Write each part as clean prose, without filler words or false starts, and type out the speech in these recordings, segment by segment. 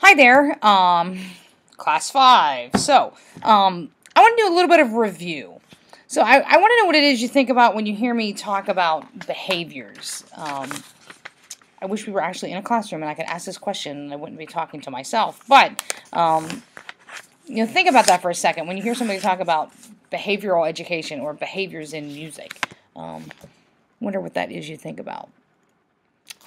Hi there, class 5. I want to do a little bit of review. I want to know what it is you think about when you hear me talk about behaviors. I wish we were actually in a classroom and I could ask this question and I wouldn't be talking to myself. But, think about that for a second. When you hear somebody talk about behavioral education or behaviors in music, wonder what that is you think about.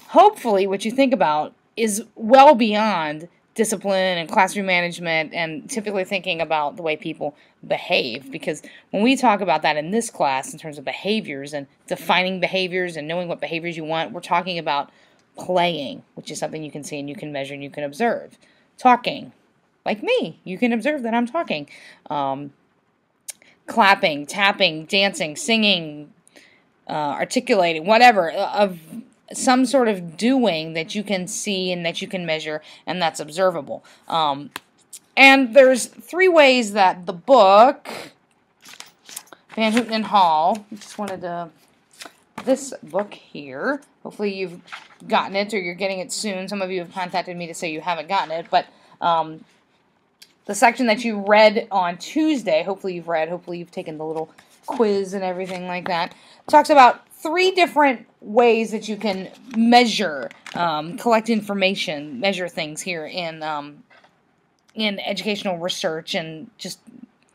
Hopefully, what you think about is well beyond discipline and classroom management and typically thinking about the way people behave, because when we talk about that in this class in terms of behaviors and defining behaviors and knowing what behaviors you want, we're talking about playing, which is something you can see and you can measure and you can observe. Talking, like me, you can observe that I'm talking. Clapping, tapping, dancing, singing, articulating, whatever, of some sort of doing that you can see and that you can measure and that's observable. And there's 3 ways that the book, Van Houten and Hall, just wanted to, this book here, hopefully you've gotten it or you're getting it soon. Some of you have contacted me to say you haven't gotten it, but the section that you read on Tuesday, hopefully you've taken the little quiz and everything like that, talks about 3 different ways that you can measure, collect information, measure things here in educational research and just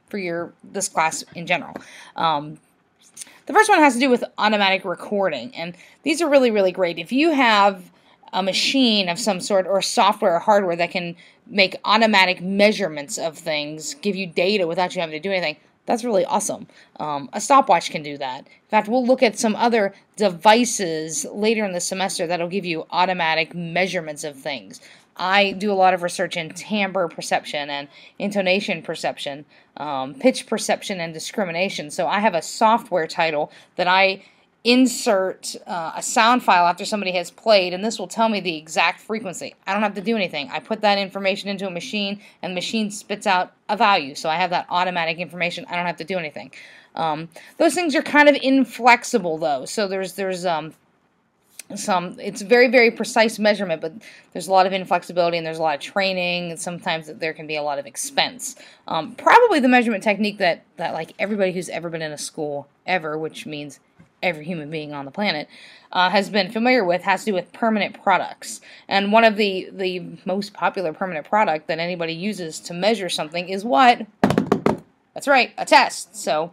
for this class in general. The first one has to do with automatic recording, and these are really, really great. If you have a machine of some sort or software or hardware that can make automatic measurements of things, give you data without you having to do anything, that's really awesome. A stopwatch can do that. In fact, we'll look at some other devices later in the semester that'll give you automatic measurements of things. I do a lot of research in timbre perception and intonation perception, pitch perception and discrimination. So I have a software title that I insert a sound file after somebody has played, and this will tell me the exact frequency. I don't have to do anything. I put that information into a machine, and the machine spits out a value. So I have that automatic information. I don't have to do anything. Those things are kind of inflexible, though. So there's it's very, very precise measurement, but there's a lot of inflexibility and there's a lot of training, and sometimes there can be a lot of expense. Probably the measurement technique that like everybody who's ever been in a school ever, which means every human being on the planet, has been familiar with, has to do with permanent products. And one of the most popular permanent product that anybody uses to measure something is what? That's right, a test. So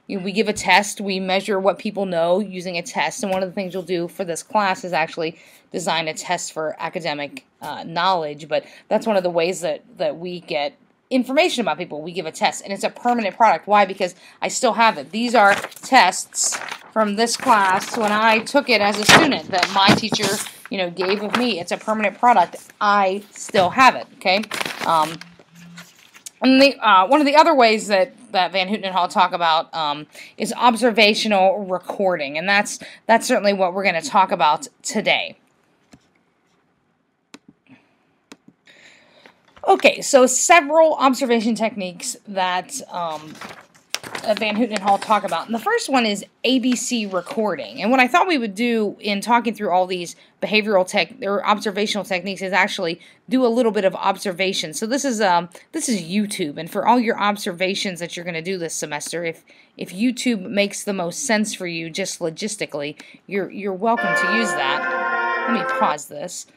we give a test, we measure what people know using a test, and one of the things you'll do for this class is actually design a test for academic knowledge, but that's one of the ways that we get information about people. We give a test, and it's a permanent product. Why? Because I still have it. These are tests from this class when I took it as a student that my teacher, gave of me. It's a permanent product. I still have it, okay? And one of the other ways that Van Houten and Hall talk about is observational recording, and that's certainly what we're going to talk about today. Okay, so several observation techniques that Van Houten and Hall talk about. And the first one is ABC recording. And what I thought we would do in talking through all these behavioral or observational techniques is actually do a little bit of observation. So this is YouTube, and for all your observations that you're going to do this semester, if YouTube makes the most sense for you just logistically, you're welcome to use that. Let me pause this.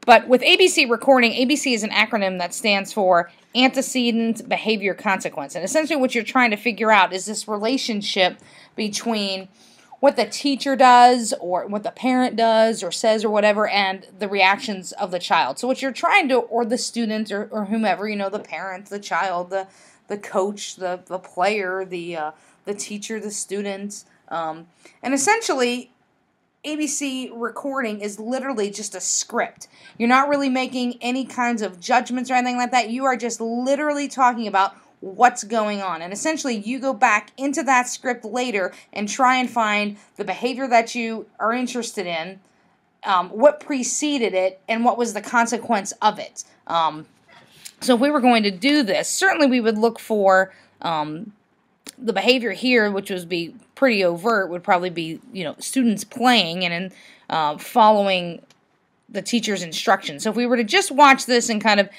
But with ABC recording, ABC is an acronym that stands for antecedent behavior consequence. And essentially what you're trying to figure out is this relationship between what the teacher does or what the parent does or says or whatever and the reactions of the child. So what you're trying to, or the student or whomever, the parent, the child, the coach, the player, the teacher, the student. And essentially ABC recording is literally just a script. You're not really making any kinds of judgments or anything like that. You are just literally talking about what's going on. And essentially you go back into that script later and try and find the behavior that you are interested in, what preceded it, and what was the consequence of it. So if we were going to do this, certainly we would look for the behavior here, which would be pretty overt, would probably be, students playing and following the teacher's instructions. So if we were to just watch this and kind of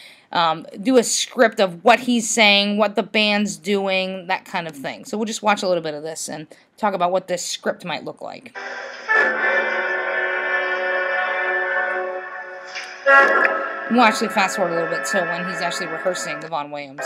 do a script of what he's saying, what the band's doing, that kind of thing. So we'll just watch a little bit of this and talk about what this script might look like. We'll actually fast forward a little bit to when he's actually rehearsing the Vaughan Williams.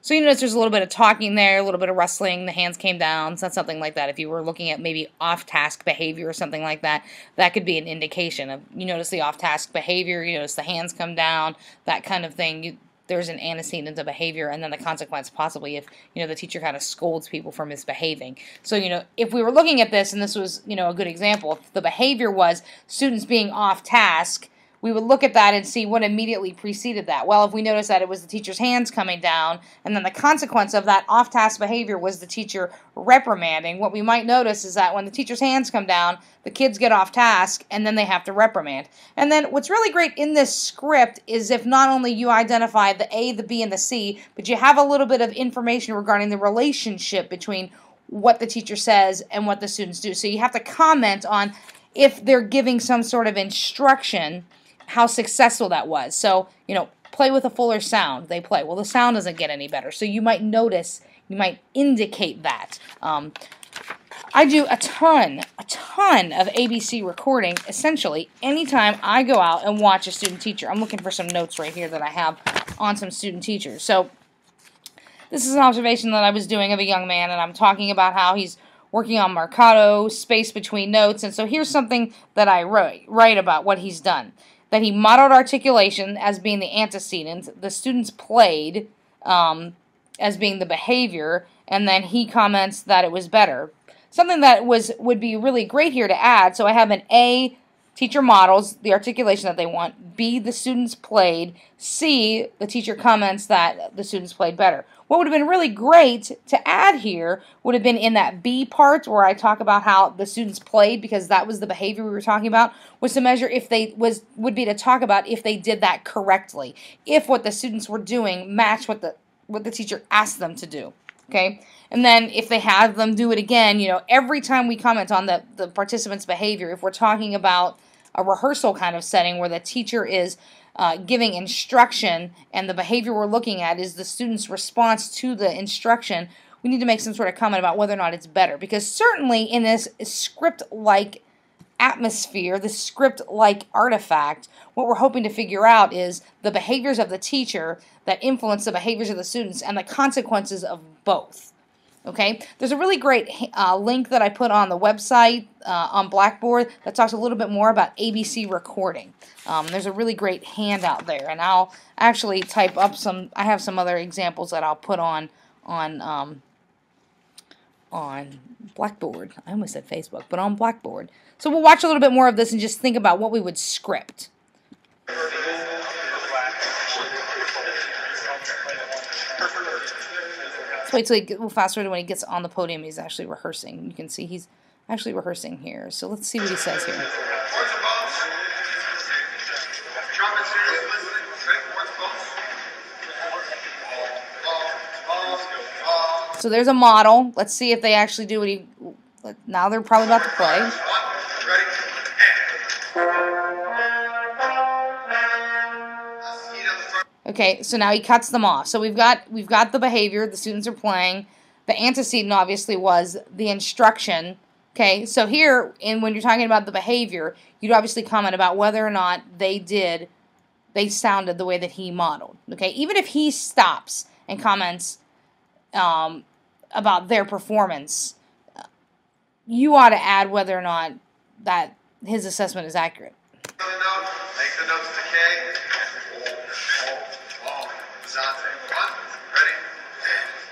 So you notice there's a little bit of talking there, a little bit of rustling, the hands came down, so something like that. If you were looking at maybe off-task behavior or something like that, that could be an indication of, you notice the off-task behavior, you notice the hands come down, that kind of thing. There's an antecedent of behavior, and then the consequence possibly if, the teacher kind of scolds people for misbehaving. So, if we were looking at this, and this was, a good example, if the behavior was students being off-task, we would look at that and see what immediately preceded that. Well, if we notice that it was the teacher's hands coming down, and then the consequence of that off-task behavior was the teacher reprimanding, what we might notice is that when the teacher's hands come down, the kids get off task, and then they have to reprimand. And then what's really great in this script is if not only you identify the A, the B, and the C, but you have a little bit of information regarding the relationship between what the teacher says and what the students do. So you have to comment on if they're giving some sort of instruction, how successful that was. So, play with a fuller sound. They play. Well, the sound doesn't get any better. So you might notice, you might indicate that. I do a ton of ABC recording, essentially, anytime I go out and watch a student teacher. I'm looking for some notes right here that I have on some student teachers. So this is an observation that I was doing of a young man, and I'm talking about how he's working on marcato, space between notes. And so here's something that I write about what he's done. That he modeled articulation as being the antecedent, the students played as being the behavior, and then he comments that it was better. Something that would be really great here to add, so I have an A, teacher models the articulation that they want, B, the students played, C, the teacher comments that the students played better. What would have been really great to add here would have been in that B part where I talk about how the students played, because that was the behavior we were talking about, was to measure if they would be to talk about if they did that correctly, if what the students were doing matched what the teacher asked them to do. Okay, and then if they have them do it again, every time we comment on the participant's behavior, if we're talking about a rehearsal kind of setting where the teacher is giving instruction and the behavior we're looking at is the student's response to the instruction, we need to make some sort of comment about whether or not it's better. Because certainly in this script-like atmosphere, the script-like artifact, what we're hoping to figure out is the behaviors of the teacher that influence the behaviors of the students and the consequences of both. Okay, there's a really great link that I put on the website on Blackboard that talks a little bit more about ABC recording. There's a really great handout there, and I'll actually type up I have some other examples that I'll put on Blackboard. I almost said Facebook, but on Blackboard. So we'll watch a little bit more of this and just think about what we would script. Let's wait till we'll fast forward when he gets on the podium. He's actually rehearsing. You can see he's actually rehearsing here. So let's see what he says here. So there's a model. Let's see if they actually do what he... Now they're probably about to play. Okay, so now he cuts them off. So we've got the behavior, the students are playing. The antecedent obviously was the instruction. Okay, so here, when you're talking about the behavior, you'd obviously comment about whether or not they sounded the way that he modeled. Okay, even if he stops and comments about their performance, you ought to add whether or not that his assessment is accurate. Make the notes decay.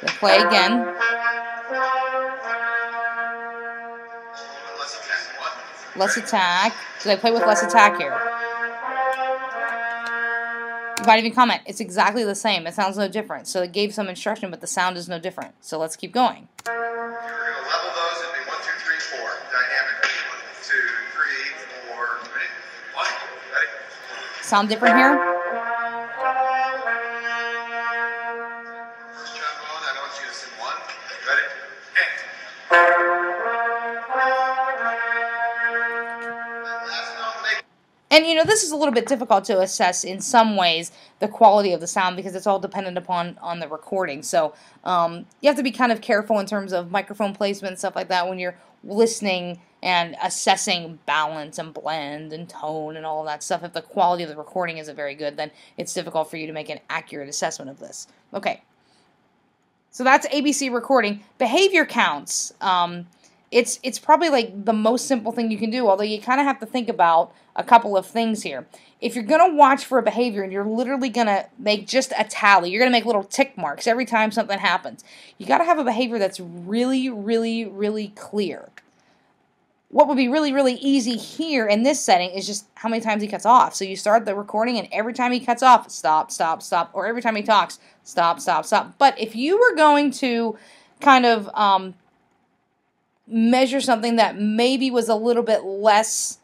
They'll play again. Less attack. So they play with less attack here. You might even comment, it's exactly the same. It sounds no different. So it gave some instruction, but the sound is no different. So let's keep going. We're going to level those and do 1, 2, 3, 4. Dynamic. 1, 2, 3, 4. Ready? 1. Ready? sound different here? This is trombone. I want you to sing one. Ready? And you know, this is a little bit difficult to assess in some ways, the quality of the sound, because it's all dependent upon the recording. So you have to be kind of careful in terms of microphone placement and stuff like that when you're listening and assessing balance and blend and tone and all of that stuff. If the quality of the recording isn't very good, then it's difficult for you to make an accurate assessment of this. Okay, so that's ABC recording. Behavior counts. It's probably like the most simple thing you can do, although you kind of have to think about a couple of things here. If you're going to watch for a behavior and you're literally going to make just a tally, you're going to make little tick marks every time something happens, you got to have a behavior that's really, really, really clear. What would be really, really easy here in this setting is just how many times he cuts off. So you start the recording and every time he cuts off, stop, stop, stop, or every time he talks, stop, stop, stop. But if you were going to kind of measure something that maybe was a little bit less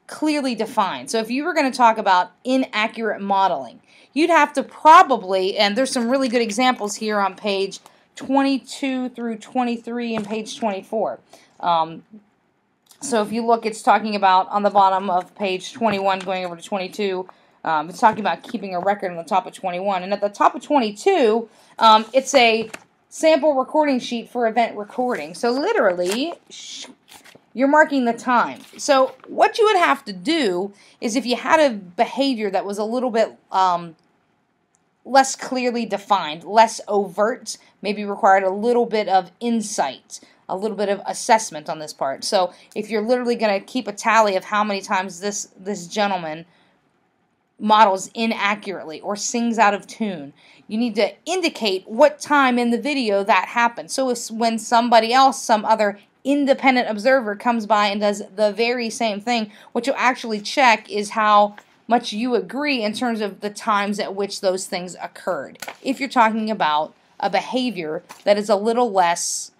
clearly defined. So if you were going to talk about inaccurate modeling, you'd have to probably, and there's some really good examples here on page 22 through 23 and page 24. So if you look, it's talking about on the bottom of page 21 going over to 22, it's talking about keeping a record on the top of 21. And at the top of 22, it's a sample recording sheet for event recording. So literally, you're marking the time. So what you would have to do is if you had a behavior that was a little bit less clearly defined, less overt, maybe required a little bit of insight, a little bit of assessment on this part. So if you're literally going to keep a tally of how many times this gentleman models inaccurately or sings out of tune, you need to indicate what time in the video that happened. So it's when somebody else, some other independent observer comes by and does the very same thing, what you'll actually check is how much you agree in terms of the times at which those things occurred. If you're talking about a behavior that is a little less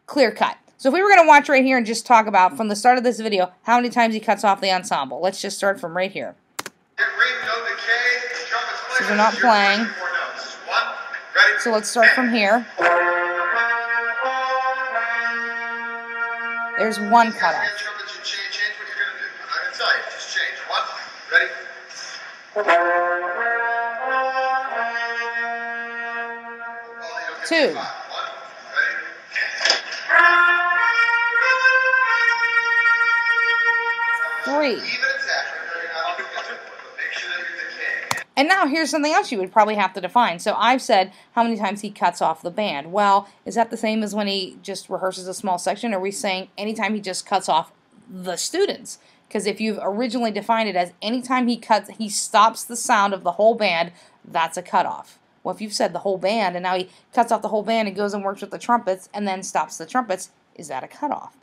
clear-cut. So if we were going to watch right here and just talk about from the start of this video how many times he cuts off the ensemble. Let's just start from right here. So we're not playing. So let's start from here. There's one cutoff. Two. Three. And now here's something else you would probably have to define. So I've said how many times he cuts off the band. Well, is that the same as when he just rehearses a small section? Or are we saying anytime he just cuts off the students? Because if you've originally defined it as anytime he stops the sound of the whole band, that's a cutoff. Well, if you've said the whole band and now he cuts off the whole band and goes and works with the trumpets and then stops the trumpets, is that a cutoff?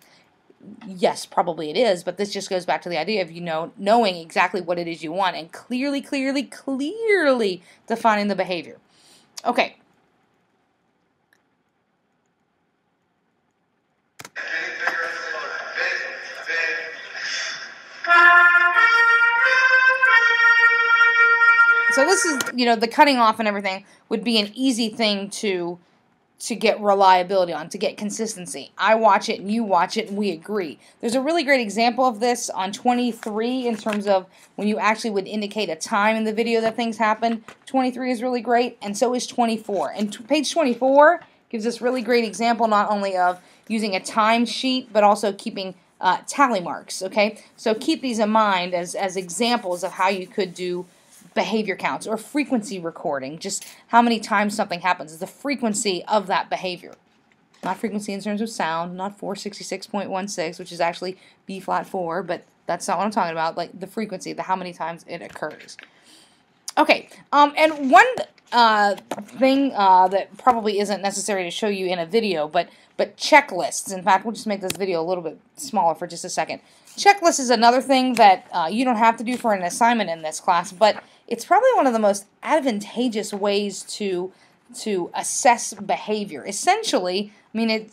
Yes, probably it is, but this just goes back to the idea of knowing exactly what it is you want and clearly defining the behavior. Okay. So this is, the cutting off and everything would be an easy thing to get reliability on, to get consistency. I watch it and you watch it and we agree. There's a really great example of this on 23 in terms of when you actually would indicate a time in the video that things happened. 23 is really great, and so is 24. And page 24 gives us really great example not only of using a time sheet but also keeping tally marks. Okay, so keep these in mind as examples of how you could do behavior counts or frequency recording, just how many times something happens, the frequency of that behavior. Not frequency in terms of sound, not 466.16, which is actually B flat 4, but that's not what I'm talking about, like the frequency, the how many times it occurs. Okay, and one thing that probably isn't necessary to show you in a video, but checklists. In fact, we'll just make this video a little bit smaller for just a second. Checklist is another thing that you don't have to do for an assignment in this class, but it's probably one of the most advantageous ways to assess behavior. Essentially, I mean,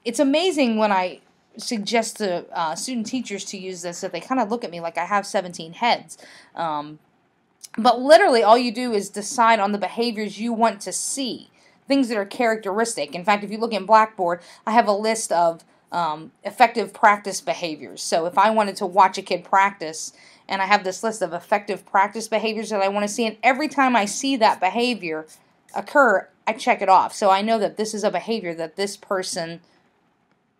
it's amazing when I suggest to student teachers to use this, that they kind of look at me like I have 17 heads. But literally all you do is decide on the behaviors you want to see, things that are characteristic. In fact, if you look in Blackboard, I have a list of effective practice behaviors. So if I wanted to watch a kid practice, and I have this list of effective practice behaviors that I want to see, and every time I see that behavior occur, I check it off. So I know that this is a behavior that this person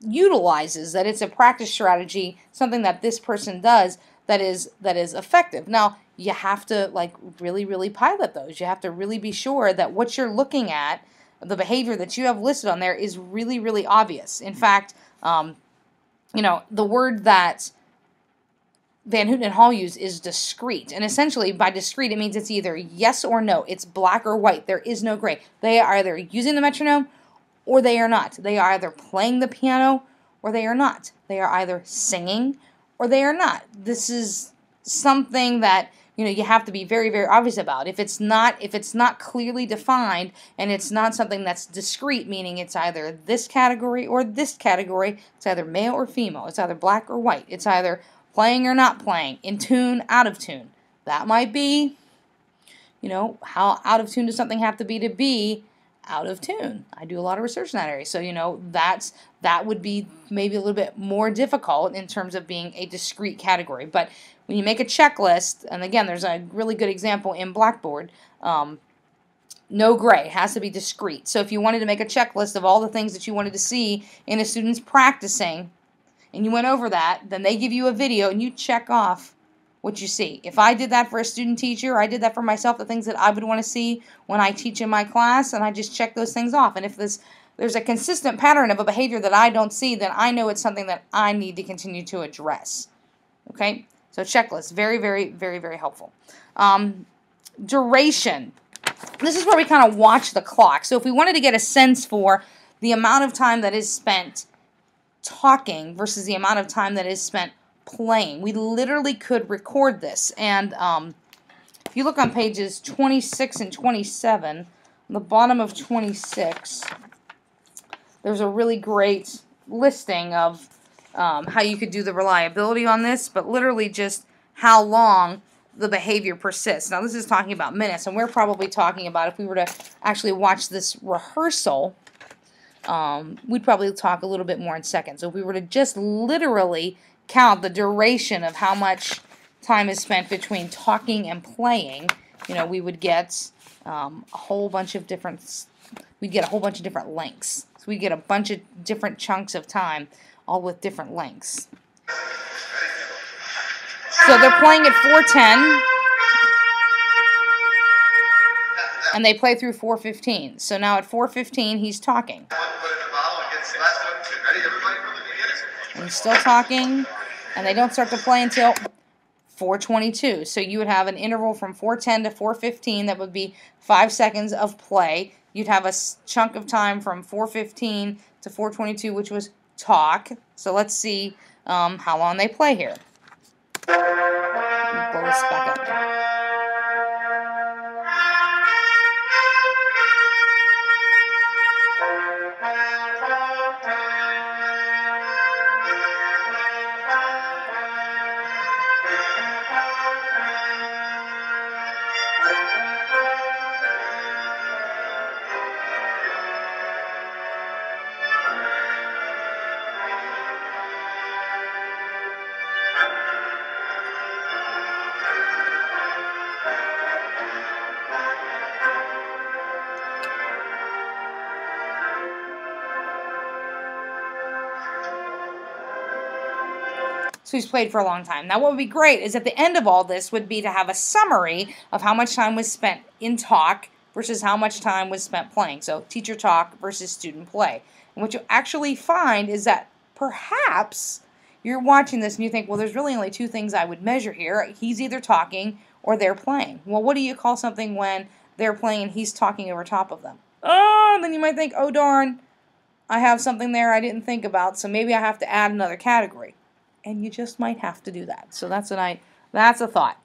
utilizes, that it's a practice strategy, something that this person does that is effective. Now, you have to like really pilot those. You have to really be sure that what you're looking at, the behavior that you have listed on there, is really obvious. In fact, you know, the word that Van Houten and Hall use is discrete. And essentially, by discrete, it means it's either yes or no. It's black or white. There is no gray. They are either using the metronome or they are not. They are either playing the piano or they are not. They are either singing or they are not. This is something that, you know, you have to be very obvious about. If it's not clearly defined, and it's not something that's discrete, meaning it's either this category or this category, it's either male or female, it's either black or white, it's either playing or not playing, in tune, out of tune. That might be, you know, how out of tune does something have to be out of tune? I do a lot of research in that area. So, you know, that would be maybe a little bit more difficult in terms of being a discrete category. But when you make a checklist, and again, there's a really good example in Blackboard, no gray, it has to be discrete. So if you wanted to make a checklist of all the things that you wanted to see in a student's practicing, and you went over that, then they give you a video and you check off what you see. If I did that for a student teacher, or I did that for myself, the things that I would want to see when I teach in my class, and I just check those things off. And if there's a consistent pattern of a behavior that I don't see, then I know it's something that I need to continue to address. Okay? So checklist, very helpful. Duration. This is where we kind of watch the clock. So if we wanted to get a sense for the amount of time that is spent talking versus the amount of time that is spent playing, we literally could record this. And if you look on pages 26 and 27, on the bottom of 26, there's a really great listing of how you could do the reliability on this, but literally just how long the behavior persists. Now this is talking about minutes, and we're probably talking about, if we were to actually watch this rehearsal, we'd probably talk a little bit more in seconds. So if we were to just literally count the duration of how much time is spent between talking and playing, you know, we would get a whole bunch of different, we'd get a whole bunch of different lengths. So we get a bunch of different chunks of time, all with different lengths. So they're playing at 4:10, and they play through 4:15. So now at 4:15, he's talking. And he's still talking, and they don't start to play until 4:22. So you would have an interval from 4:10 to 4:15 that would be 5 seconds of play. You'd have a chunk of time from 4:15 to 4:22, which was talk. So let's see how long they play here. Blow this back up. So he's played for a long time. Now what would be great is at the end of all this would be to have a summary of how much time was spent in talk versus how much time was spent playing. So teacher talk versus student play. And what you'll actually find is that perhaps you're watching this and you think, well, there's really only two things I would measure here. He's either talking or they're playing. Well, what do you call something when they're playing and he's talking over top of them? Oh, then you might think, oh darn, I have something there I didn't think about, so maybe I have to add another category. And you just might have to do that. So that's a thought.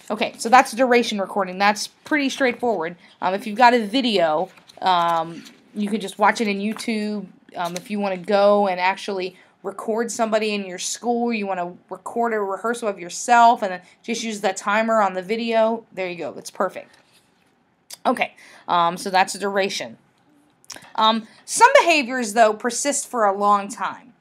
Okay, so that's duration recording. That's pretty straightforward. If you've got a video, you can just watch it in YouTube. If you want to go and actually record somebody in your school, you want to record a rehearsal of yourself, and then just use the timer on the video, there you go. It's perfect. Okay, so that's the duration. Some behaviors, though, persist for a long time.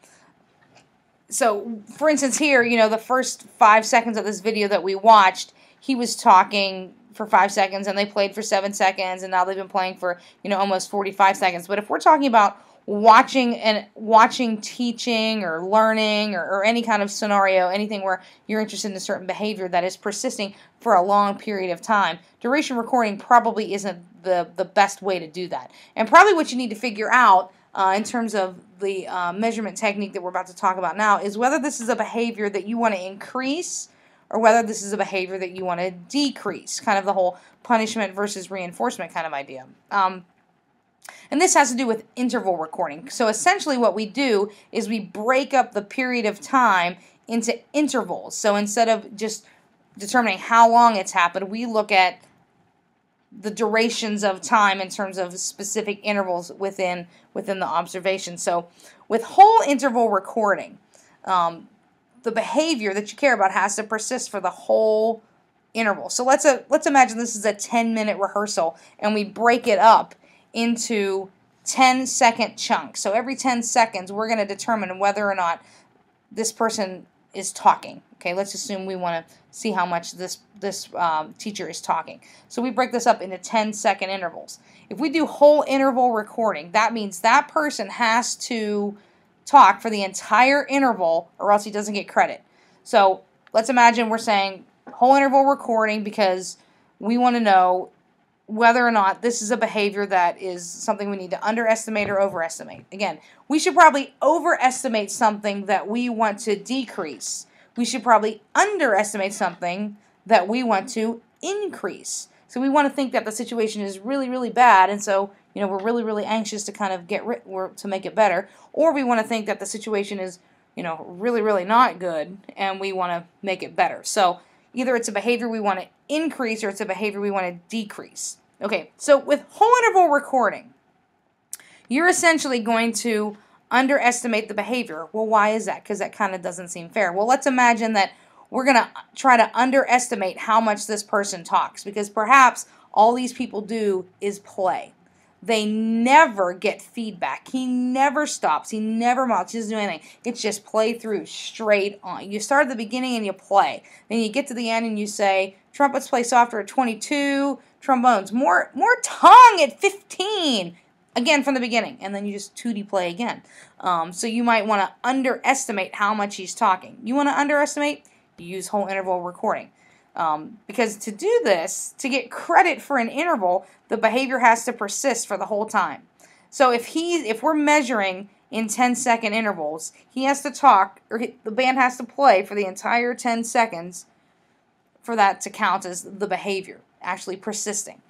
So, for instance, here, the first 5 seconds of this video that we watched, he was talking for 5 seconds, and they played for 7 seconds, and now they've been playing for, almost 45 seconds. But if we're talking about watching teaching or learning or any kind of scenario, anything where you're interested in a certain behavior that is persisting for a long period of time, duration recording probably isn't the best way to do that. And probably what you need to figure out in terms of the measurement technique that we're about to talk about now is whether this is a behavior that you want to increase or whether this is a behavior that you want to decrease, kind of the whole punishment versus reinforcement kind of idea. And this has to do with interval recording. So essentially what we do is we break up the period of time into intervals. So instead of just determining how long it's happened, we look at the durations of time in terms of specific intervals within the observation. So with whole interval recording, the behavior that you care about has to persist for the whole interval. So let's imagine this is a 10-minute rehearsal, and we break it up into 10-second chunks. So every 10 seconds, we're going to determine whether or not this person is talking. Okay, let's assume we want to see how much this teacher is talking. So we break this up into 10-second intervals. If we do whole interval recording, that means that person has to talk for the entire interval or else he doesn't get credit. So let's imagine we're saying whole interval recording because we want to know whether or not this is a behavior that is something we need to underestimate or overestimate. Again, we should probably overestimate something that we want to decrease. We should probably underestimate something that we want to increase. So we want to think that the situation is really, really bad, and so we're really, really anxious to kind of to make it better. Or we want to think that the situation is really, really not good, and we want to make it better. So either it's a behavior we want to increase or it's a behavior we want to decrease. Okay, so with whole interval recording, you're essentially going to underestimate the behavior. Well, why is that? Because that kind of doesn't seem fair. Well, let's imagine that we're going to try to underestimate how much this person talks, because perhaps all these people do is play. They never get feedback. He never stops. He never mouths. He doesn't do anything. It's just play through straight on. You start at the beginning and you play. Then you get to the end and you say, trumpets play softer at 22, trombones more tongue at 15. Again from the beginning. And then you just 2D play again. So you might want to underestimate how much he's talking. You want to underestimate? You use whole interval recording. Because to do this, to get credit for an interval, the behavior has to persist for the whole time. So if we're measuring in 10-second intervals, he has to talk, or the band has to play for the entire 10 seconds for that to count as the behavior actually persisting.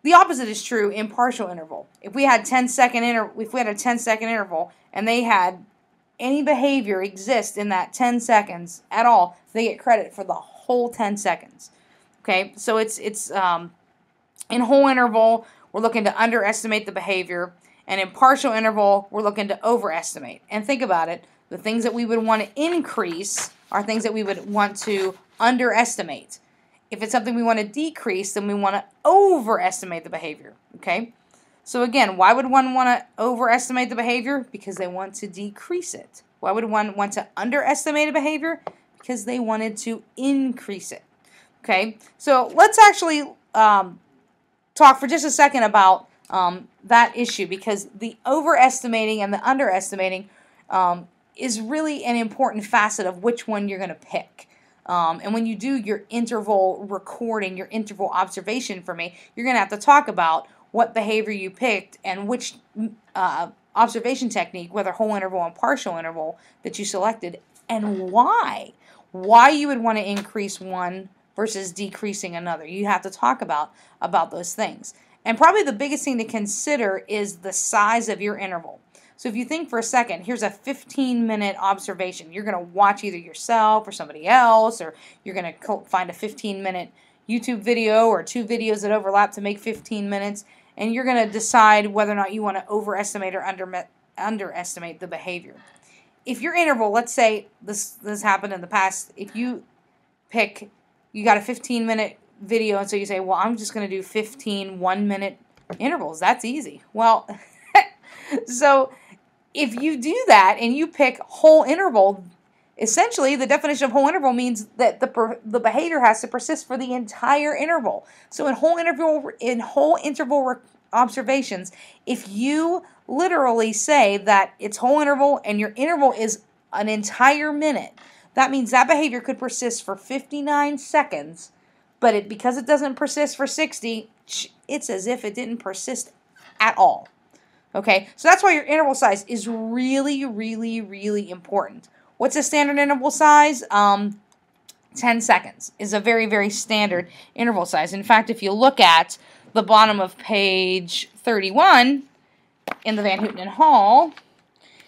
The opposite is true in partial interval. If we had a 10-second interval and they had any behavior exist in that 10 seconds at all, they get credit for the whole 10 seconds. Okay, so it's in whole interval, we're looking to underestimate the behavior, and in partial interval, we're looking to overestimate. And think about it, the things that we would want to increase are things that we would want to underestimate. If it's something we want to decrease, then we want to overestimate the behavior. Okay, so again, why would one want to overestimate the behavior? Because they want to decrease it. Why would one want to underestimate a behavior? Because they wanted to increase it. Okay, so let's actually talk for just a second about that issue, because the overestimating and the underestimating is really an important facet of which one you're going to pick. And when you do your interval recording, your interval observation for me, you're going to have to talk about what behavior you picked and which observation technique, whether whole interval and partial interval, that you selected, and why. Why you would want to increase one versus decreasing another. You have to talk about those things. And probably the biggest thing to consider is the size of your interval. So if you think for a second, here's a 15-minute observation. You're going to watch either yourself or somebody else, or you're going to find a 15-minute YouTube video or 2 videos that overlap to make 15 minutes, and you're going to decide whether or not you want to overestimate or underestimate the behavior. if your interval, let's say this happened in the past, if you got a 15-minute video, and so you say, well, I'm just going to do 15 1-minute intervals. That's easy. Well, so if you do that and you pick whole interval, essentially the definition of whole interval means that the behavior has to persist for the entire interval. So in whole interval observations, if you literally say that it's whole interval and your interval is an entire minute, that means that behavior could persist for 59 seconds, but because it doesn't persist for 60, it's as if it didn't persist at all. Okay, so that's why your interval size is really, really, really important. What's a standard interval size? 10 seconds is a very, very standard interval size. In fact, if you look at the bottom of page 31 in the Van Houten and Hall,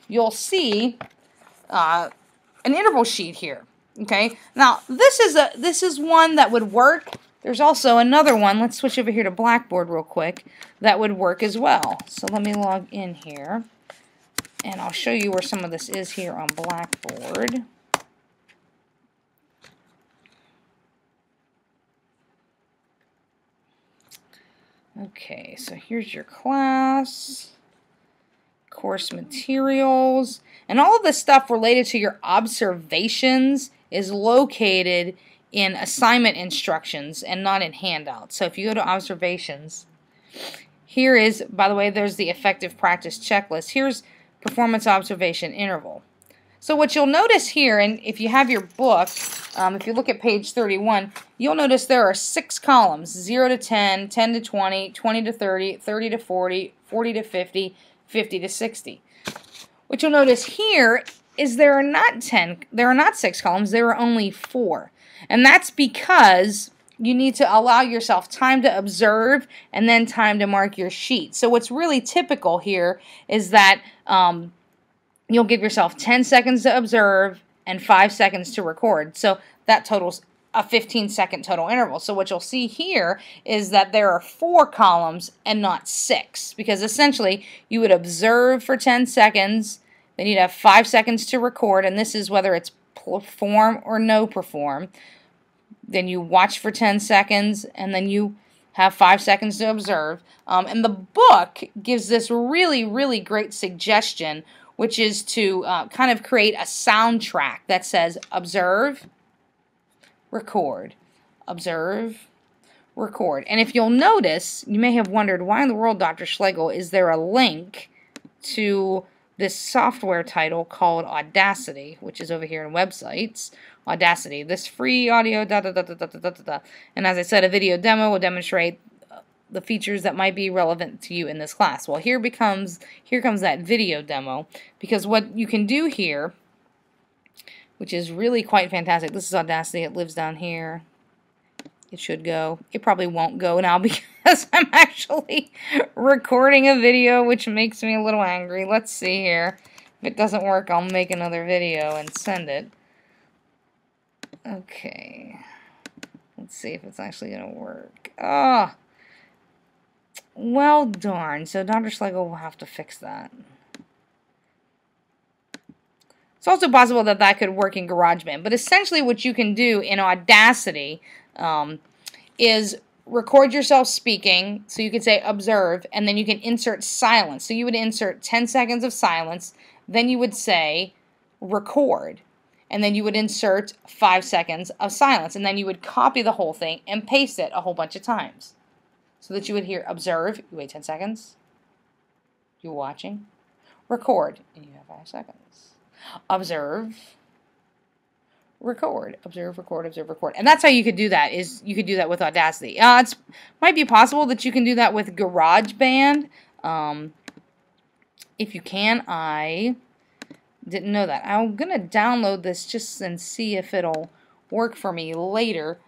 you'll see an interval sheet here. Okay, now this is one that would work. There's also another one. Let's switch over here to Blackboard real quick. That would work as well. So let me log in here, and I'll show you where some of this is here on Blackboard. Okay, so here's your class, course materials, and all of the stuff related to your observations is located in assignment instructions and not in handouts. So if you go to observations, here is, by the way, there's the effective practice checklist. Here's performance observation interval. So what you'll notice here, and if you have your book, if you look at page 31, you'll notice there are 6 columns, 0 to 10, 10 to 20, 20 to 30, 30 to 40, 40 to 50, 50 to 60. What you'll notice here is there are not 6 columns, there are only 4. And that's because you need to allow yourself time to observe and then time to mark your sheet. So what's really typical here is that you'll give yourself 10 seconds to observe and 5 seconds to record. So that totals a 15-second total interval. So what you'll see here is that there are 4 columns and not 6, because essentially you would observe for 10 seconds, then you'd have 5 seconds to record, and this is whether it's perform or no perform. Then you watch for 10 seconds, and then you have 5 seconds to observe. And the book gives this really, really great suggestion, which is to kind of create a soundtrack that says observe, record, observe, record. And if you'll notice, you may have wondered, why in the world, Dr. Schlegel, is there a link to this software title called Audacity, which is over here in websites. Audacity, this free audio, And as I said, a video demo will demonstrate the features that might be relevant to you in this class. Well, here comes that video demo, because what you can do here, which is really quite fantastic. This is Audacity. It lives down here. It should go. It probably won't go now because I'm actually recording a video, which makes me a little angry. Let's see here. If it doesn't work, I'll make another video and send it. Okay. Let's see if it's actually going to work. Ah. Well, darn. So Dr. Schlegel will have to fix that. It's also possible that that could work in GarageBand. But essentially what you can do in Audacity is record yourself speaking. So you could say observe, and then you can insert silence. So you would insert 10 seconds of silence. Then you would say record. And then you would insert 5 seconds of silence. And then you would copy the whole thing and paste it a whole bunch of times. So that you would hear observe, you wait 10 seconds. You're watching. Record, and you have 5 seconds. Observe, record, observe, record, observe, record. And that's how you could do that, is you could do that with Audacity. It might be possible that you can do that with GarageBand. If you can, I didn't know that. I'm going to download this just and see if it'll work for me later.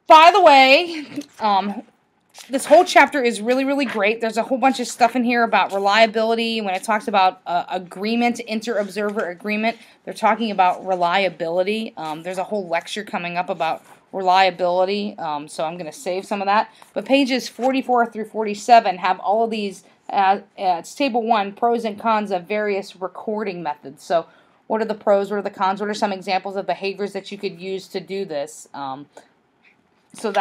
By the way, this whole chapter is really, really great. There's a whole bunch of stuff in here about reliability. When it talks about agreement, inter-observer agreement, they're talking about reliability. There's a whole lecture coming up about reliability, so I'm going to save some of that. But pages 44 through 47 have all of these It's table 1, pros and cons of various recording methods. So what are the pros, what are the cons, what are some examples of behaviors that you could use to do this? So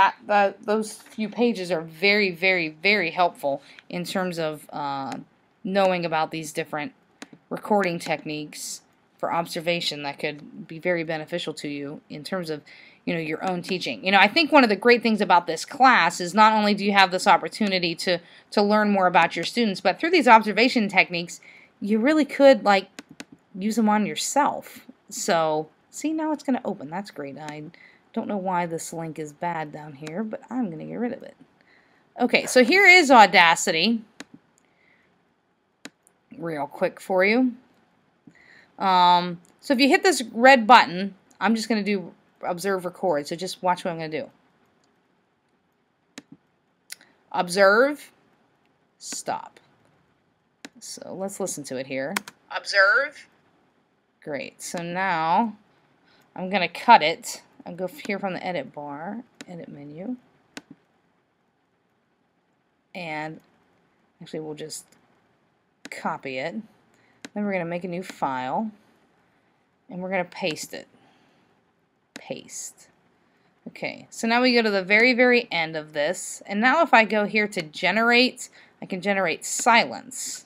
those few pages are very, very, very helpful in terms of knowing about these different recording techniques for observation that could be very beneficial to you in terms of your own teaching. I think one of the great things about this class is not only do you have this opportunity to learn more about your students, but through these observation techniques, you really could use them on yourself. So see, now it's going to open. That's great. I don't know why this link is bad down here, but I'm going to get rid of it. Okay, so here is Audacity. Real quick for you. So if you hit this red button, I'm just going to do observe record. So just watch what I'm going to do. Observe, stop. So let's listen to it here. Observe. Great. So now I'm going to cut it. I'll go here from the edit bar, edit menu. And actually we'll just copy it. Then we're going to make a new file. And we're going to paste it. Paste. Okay, so now we go to the very, very end of this. And now if I go here to generate, I can generate silence.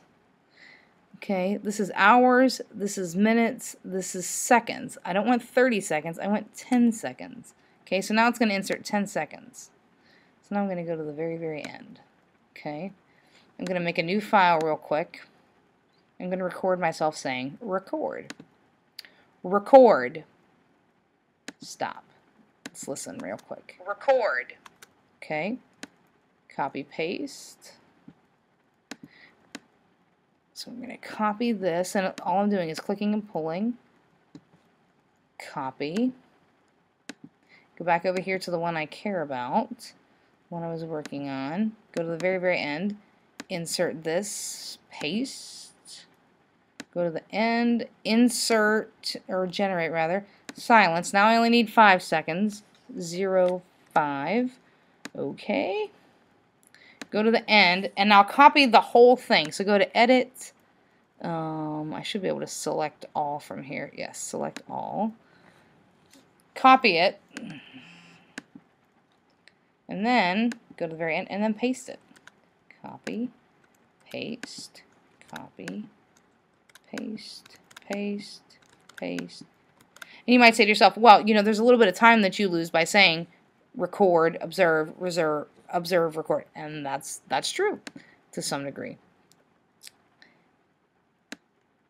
Okay, this is hours, this is minutes, this is seconds. I don't want 30 seconds, I want 10 seconds. Okay, so now it's going to insert 10 seconds. So now I'm going to go to the very, very end. Okay, I'm going to make a new file real quick. I'm going to record myself saying, record. Record. Stop. Let's listen real quick. Record. Okay, copy, paste. So I'm going to copy this, and all I'm doing is clicking and pulling. Copy. Go back over here to the one I care about, one I was working on. Go to the very, very end. Insert this. Paste. Go to the end. Insert, or generate rather, silence. Now I only need 5 seconds. 0, 5. Okay. Go to the end, and now copy the whole thing. So go to edit. I should be able to select all from here. Yes, select all. Copy it. And then go to the very end and then paste it. Copy, paste, copy, paste, paste, paste. And you might say to yourself, well, there's a little bit of time that you lose by saying record, observe, record, and that's true to some degree.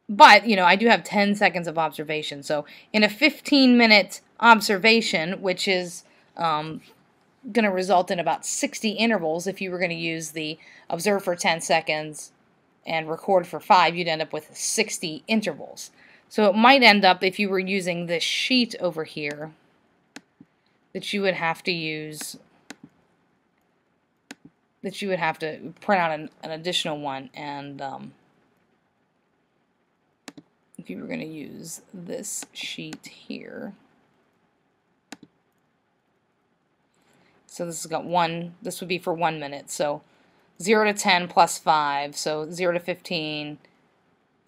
But I do have 10 seconds of observation. So in a 15-minute observation, which is going to result in about 60 intervals, if you were going to use the observe for 10 seconds and record for 5, you'd end up with 60 intervals. So it might end up, if you were using this sheet over here, that you would have to use, that you would have to print out an additional one, and if you were going to use this sheet here, so this has got this would be for 1 minute, so 0 to 10 plus 5, so 0 to 15,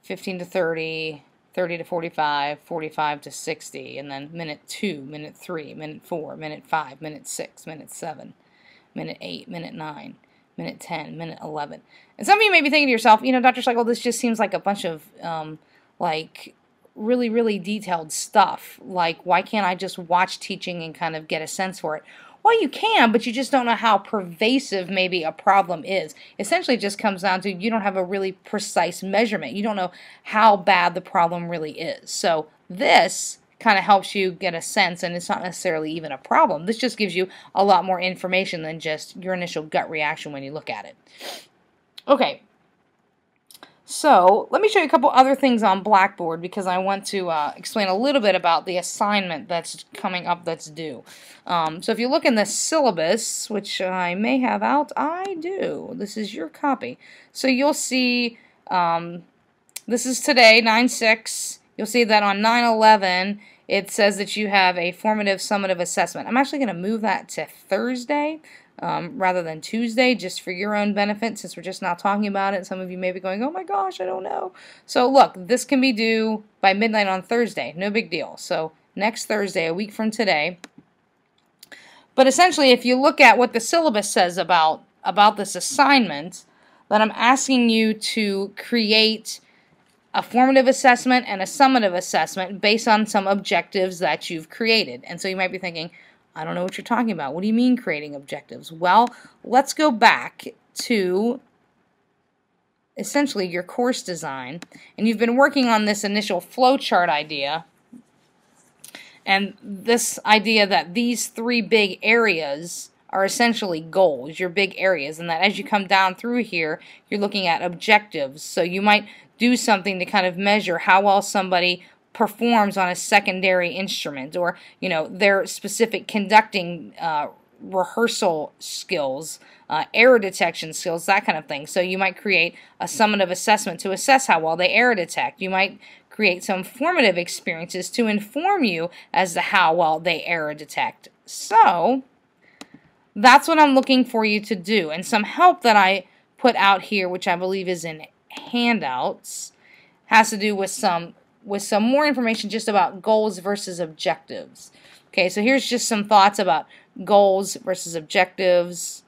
15 to 30, 30 to 45, 45 to 60, and then minute 2, minute 3, minute 4, minute 5, minute 6, minute 7, minute 8, minute 9, minute 10, minute 11. And some of you may be thinking to yourself, Dr. Schlegel, this just seems like a bunch of really, really detailed stuff. Like, why can't I just watch teaching and kind of get a sense for it? Well, you can, but you just don't know how pervasive maybe a problem is. Essentially, it just comes down to you don't have a really precise measurement. You don't know how bad the problem really is. So this kind of helps you get a sense, and it's not necessarily even a problem. This just gives you a lot more information than just your initial gut reaction when you look at it. Okay. So let me show you a couple other things on Blackboard, because I want to explain a little bit about the assignment that's coming up that's due. So if you look in the syllabus, which I may have out, I do. This is your copy. So you'll see this is today, 9/6. You'll see that on 9/11 it says that you have a formative summative assessment. I'm actually going to move that to Thursday rather than Tuesday, just for your own benefit, since we're just not talking about it. Some of you may be going, oh my gosh, I don't know. So look, this can be due by midnight on Thursday. No big deal. So next Thursday, a week from today. But essentially, if you look at what the syllabus says about this assignment, then I'm asking you to create a formative assessment and a summative assessment based on some objectives that you've created. And so you might be thinking, I don't know what you're talking about. What do you mean creating objectives? Well, let's go back to essentially your course design. And you've been working on this initial flowchart idea. And this idea that these three big areas are essentially goals, your big areas, and that as you come down through here, you're looking at objectives. So you might do something to kind of measure how well somebody performs on a secondary instrument, or their specific conducting rehearsal skills, error detection skills, that kind of thing. So you might create a summative assessment to assess how well they error detect. You might create some formative experiences to inform you as to how well they error detect. So that's what I'm looking for you to do. And some help that I put out here, which I believe is in handouts, has to do with some more information just about goals versus objectives. Okay, so here's just some thoughts about goals versus objectives.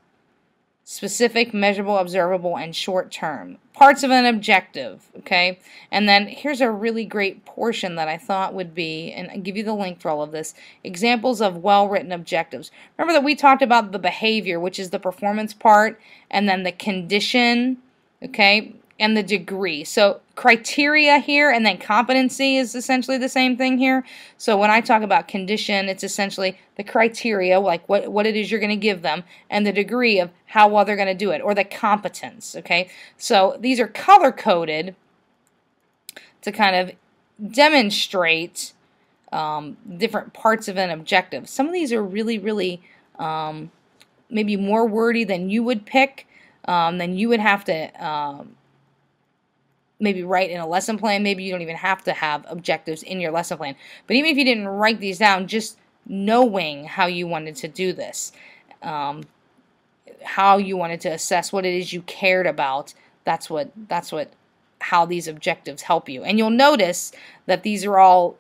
Specific, measurable, observable, and short term. Parts of an objective, okay? And then here's a really great portion that I thought would be, and I'll give you the link for all of this, examples of well-written objectives. Remember that we talked about the behavior, which is the performance part, and then the condition, okay, and the degree. So criteria here and then competency is essentially the same thing here. So when I talk about condition, it's essentially the criteria, like what it is you're going to give them, and the degree of how well they're going to do it, or the competence, okay? So these are color-coded to kind of demonstrate different parts of an objective. Some of these are really, really maybe more wordy than you would pick, than you would have to maybe write in a lesson plan. Maybe you don't even have to have objectives in your lesson plan. But even if you didn't write these down, just knowing how you wanted to do this, how you wanted to assess what it is you cared about, that's how these objectives help you. And you'll notice that these are all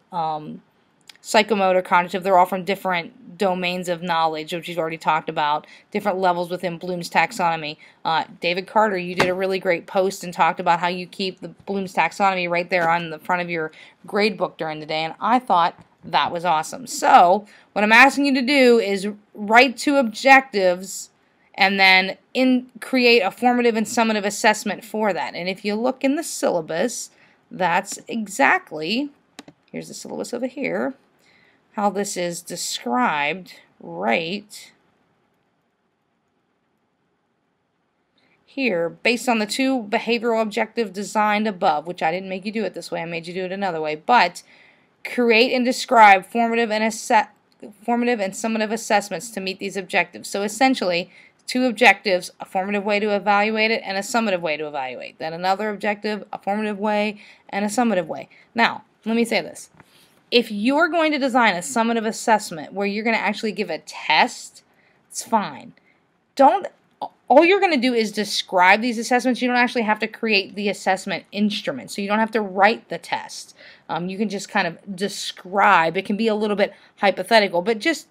psychomotor, cognitive. They're all from different domains of knowledge, which you've already talked about, different levels within Bloom's taxonomy. David Carter, you did a really great post and talked about how you keep the Bloom's taxonomy right there on the front of your grade book during the day, and I thought that was awesome. So what I'm asking you to do is write 2 objectives and then create a formative and summative assessment for that. And if you look in the syllabus, that's exactly, here's the syllabus over here, how this is described right here, based on the 2 behavioral objectives designed above, which I didn't make you do it this way, I made you do it another way, but create and describe formative and summative assessments to meet these objectives. So essentially, 2 objectives, a formative way to evaluate it and a summative way to evaluate. Then another objective, a formative way, and a summative way. Now, let me say this. If you're going to design a summative assessment where you're going to actually give a test, it's fine. All you're going to do is describe these assessments. You don't actually have to create the assessment instrument, so you don't have to write the test. You can just kind of describe. It can be a little bit hypothetical, but just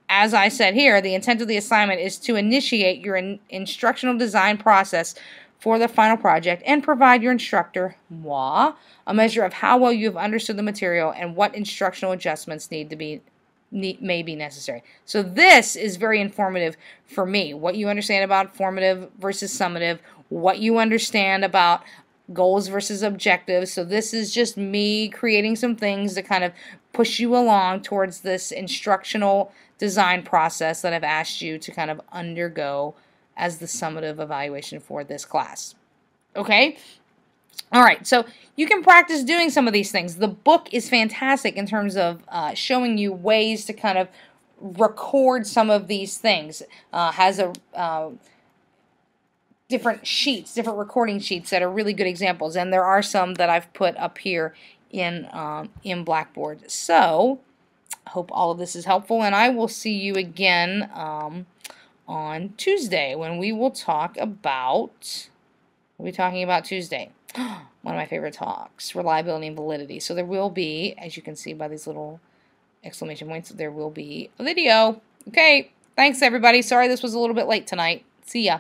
as I said here, the intent of the assignment is to initiate your instructional design process for the final project and provide your instructor, moi, a measure of how well you have understood the material and what instructional adjustments may be necessary. So this is very informative for me. What you understand about formative versus summative, what you understand about goals versus objectives. So this is just me creating some things to kind of push you along towards this instructional design process that I've asked you to kind of undergo as the summative evaluation for this class. Okay? Alright, so you can practice doing some of these things. The book is fantastic in terms of showing you ways to kind of record some of these things. Has different sheets, different recording sheets that are really good examples, and there are some that I've put up here in Blackboard. So, hope all of this is helpful, and I will see you again on Tuesday when we will talk about, what are we talking about Tuesday? One of my favorite talks, reliability and validity. So there will be, as you can see by these little exclamation points, there will be a video. Okay, thanks everybody. Sorry this was a little bit late tonight. See ya.